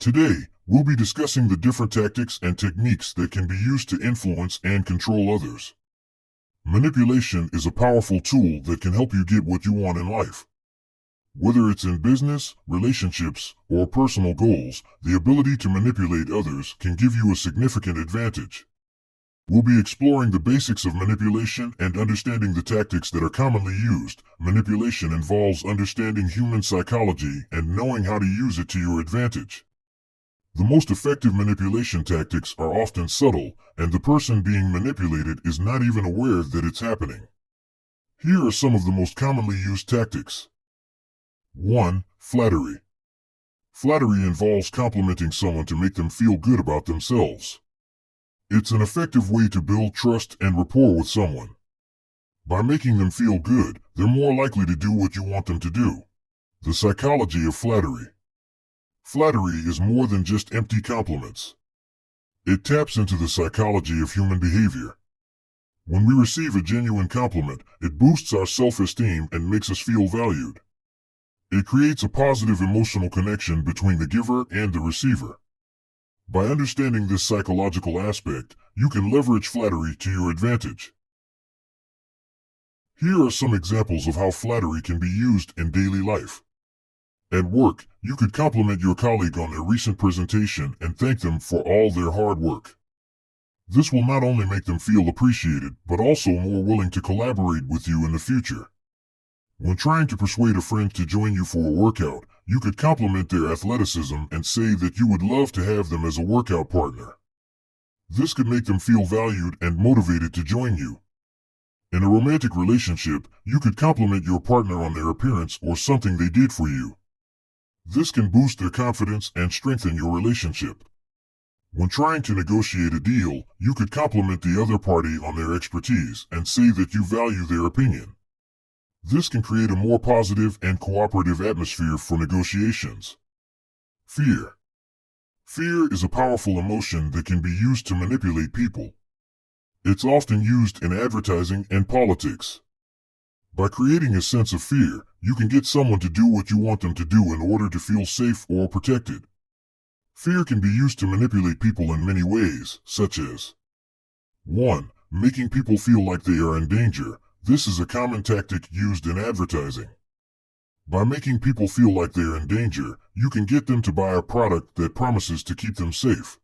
Today, we'll be discussing the different tactics and techniques that can be used to influence and control others. Manipulation is a powerful tool that can help you get what you want in life. Whether it's in business, relationships, or personal goals, the ability to manipulate others can give you a significant advantage. We'll be exploring the basics of manipulation and understanding the tactics that are commonly used. Manipulation involves understanding human psychology and knowing how to use it to your advantage. The most effective manipulation tactics are often subtle, and the person being manipulated is not even aware that it's happening. Here are some of the most commonly used tactics. 1. Flattery. Flattery involves complimenting someone to make them feel good about themselves. It's an effective way to build trust and rapport with someone. By making them feel good, they're more likely to do what you want them to do. The psychology of flattery. Flattery is more than just empty compliments. It taps into the psychology of human behavior. When we receive a genuine compliment, it boosts our self-esteem and makes us feel valued. It creates a positive emotional connection between the giver and the receiver. By understanding this psychological aspect, you can leverage flattery to your advantage. Here are some examples of how flattery can be used in daily life. At work, you could compliment your colleague on their recent presentation and thank them for all their hard work. This will not only make them feel appreciated, but also more willing to collaborate with you in the future. When trying to persuade a friend to join you for a workout, you could compliment their athleticism and say that you would love to have them as a workout partner. This could make them feel valued and motivated to join you. In a romantic relationship, you could compliment your partner on their appearance or something they did for you. This can boost their confidence and strengthen your relationship. When trying to negotiate a deal, you could compliment the other party on their expertise and say that you value their opinion. This can create a more positive and cooperative atmosphere for negotiations. Fear. Fear is a powerful emotion that can be used to manipulate people. It's often used in advertising and politics. By creating a sense of fear, you can get someone to do what you want them to do in order to feel safe or protected. Fear can be used to manipulate people in many ways, such as 1. Making people feel like they are in danger. This is a common tactic used in advertising. By making people feel like they are in danger, you can get them to buy a product that promises to keep them safe.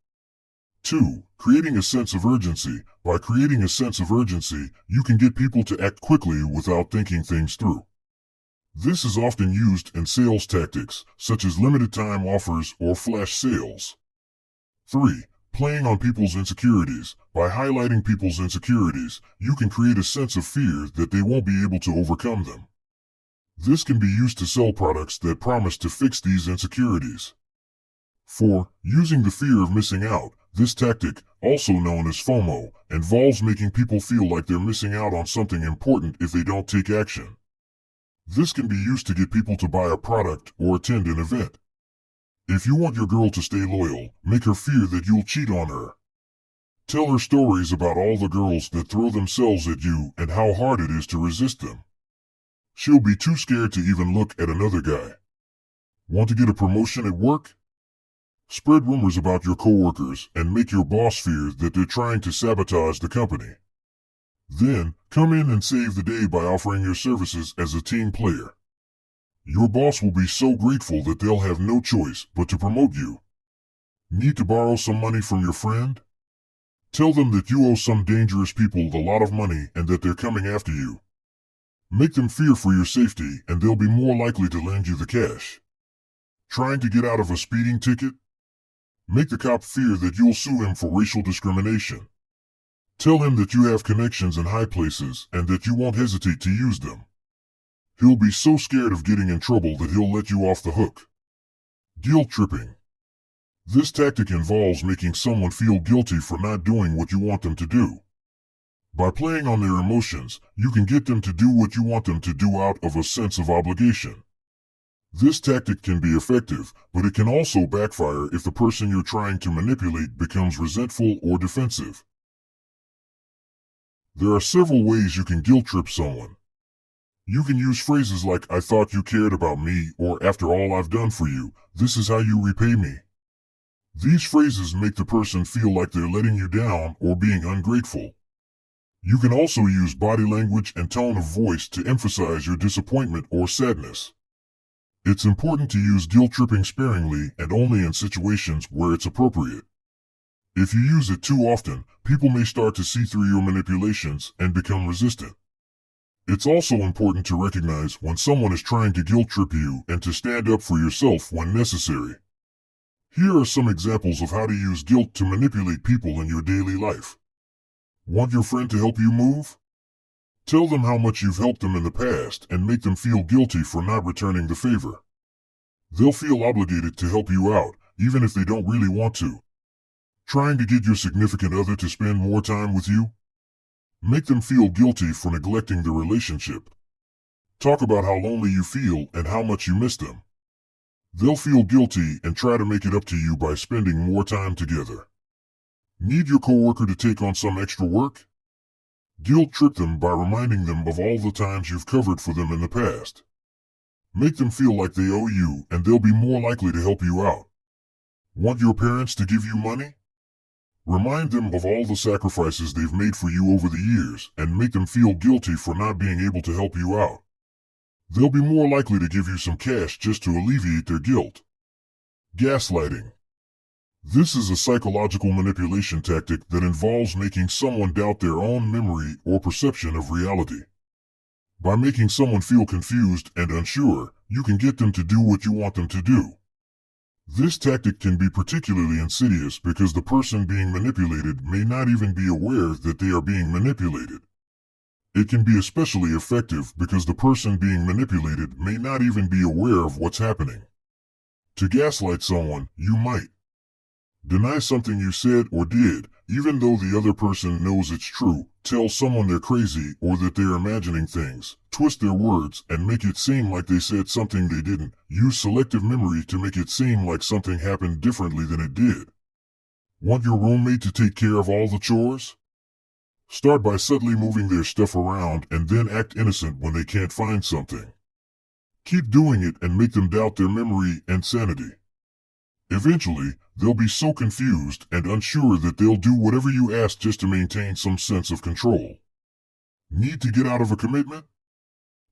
2. Creating a sense of urgency. By creating a sense of urgency, you can get people to act quickly without thinking things through. This is often used in sales tactics, such as limited time offers or flash sales. 3. Playing on people's insecurities. By highlighting people's insecurities, you can create a sense of fear that they won't be able to overcome them. This can be used to sell products that promise to fix these insecurities. 4. Using the fear of missing out. This tactic, also known as FOMO, involves making people feel like they're missing out on something important if they don't take action. This can be used to get people to buy a product or attend an event. If you want your girl to stay loyal, make her fear that you'll cheat on her. Tell her stories about all the girls that throw themselves at you and how hard it is to resist them. She'll be too scared to even look at another guy. Want to get a promotion at work? Spread rumors about your coworkers and make your boss fear that they're trying to sabotage the company. Then, come in and save the day by offering your services as a team player. Your boss will be so grateful that they'll have no choice but to promote you. Need to borrow some money from your friend? Tell them that you owe some dangerous people a lot of money and that they're coming after you. Make them fear for your safety and they'll be more likely to lend you the cash. Trying to get out of a speeding ticket? Make the cop fear that you'll sue him for racial discrimination. Tell him that you have connections in high places and that you won't hesitate to use them. He'll be so scared of getting in trouble that he'll let you off the hook. Guilt tripping. This tactic involves making someone feel guilty for not doing what you want them to do. By playing on their emotions, you can get them to do what you want them to do out of a sense of obligation. This tactic can be effective, but it can also backfire if the person you're trying to manipulate becomes resentful or defensive. There are several ways you can guilt trip someone. You can use phrases like, "I thought you cared about me," or "After all I've done for you, this is how you repay me." These phrases make the person feel like they're letting you down or being ungrateful. You can also use body language and tone of voice to emphasize your disappointment or sadness. It's important to use guilt-tripping sparingly and only in situations where it's appropriate. If you use it too often, people may start to see through your manipulations and become resistant. It's also important to recognize when someone is trying to guilt-trip you and to stand up for yourself when necessary. Here are some examples of how to use guilt to manipulate people in your daily life. Want your friend to help you move? Tell them how much you've helped them in the past and make them feel guilty for not returning the favor. They'll feel obligated to help you out, even if they don't really want to. Trying to get your significant other to spend more time with you? Make them feel guilty for neglecting the relationship. Talk about how lonely you feel and how much you miss them. They'll feel guilty and try to make it up to you by spending more time together. Need your coworker to take on some extra work? Guilt trip them by reminding them of all the times you've covered for them in the past. Make them feel like they owe you and they'll be more likely to help you out. Want your parents to give you money? Remind them of all the sacrifices they've made for you over the years and make them feel guilty for not being able to help you out. They'll be more likely to give you some cash just to alleviate their guilt. Gaslighting. This is a psychological manipulation tactic that involves making someone doubt their own memory or perception of reality. By making someone feel confused and unsure, you can get them to do what you want them to do. This tactic can be particularly insidious because the person being manipulated may not even be aware that they are being manipulated. It can be especially effective because the person being manipulated may not even be aware of what's happening. To gaslight someone, you might deny something you said or did, even though the other person knows it's true, tell someone they're crazy or that they're imagining things, twist their words and make it seem like they said something they didn't, use selective memory to make it seem like something happened differently than it did. Want your roommate to take care of all the chores? Start by subtly moving their stuff around and then act innocent when they can't find something. Keep doing it and make them doubt their memory and sanity. Eventually, they'll be so confused and unsure that they'll do whatever you ask just to maintain some sense of control. Need to get out of a commitment?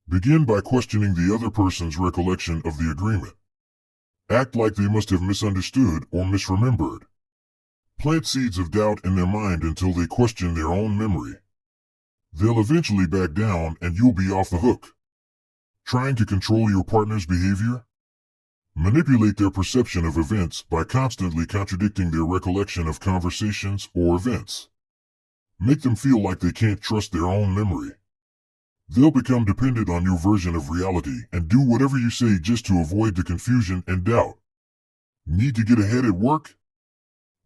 Begin by questioning the other person's recollection of the agreement. Act like they must have misunderstood or misremembered. Plant seeds of doubt in their mind until they question their own memory. They'll eventually back down and you'll be off the hook. Trying to control your partner's behavior? Manipulate their perception of events by constantly contradicting their recollection of conversations or events. Make them feel like they can't trust their own memory. They'll become dependent on your version of reality and do whatever you say just to avoid the confusion and doubt. Need to get ahead at work?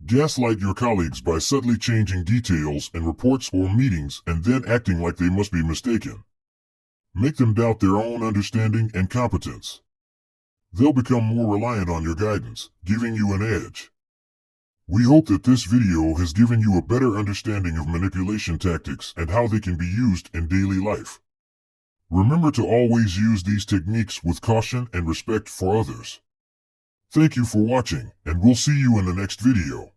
Gaslight your colleagues by subtly changing details in reports or meetings and then acting like they must be mistaken. Make them doubt their own understanding and competence. They'll become more reliant on your guidance, giving you an edge. We hope that this video has given you a better understanding of manipulation tactics and how they can be used in daily life. Remember to always use these techniques with caution and respect for others. Thank you for watching, and we'll see you in the next video.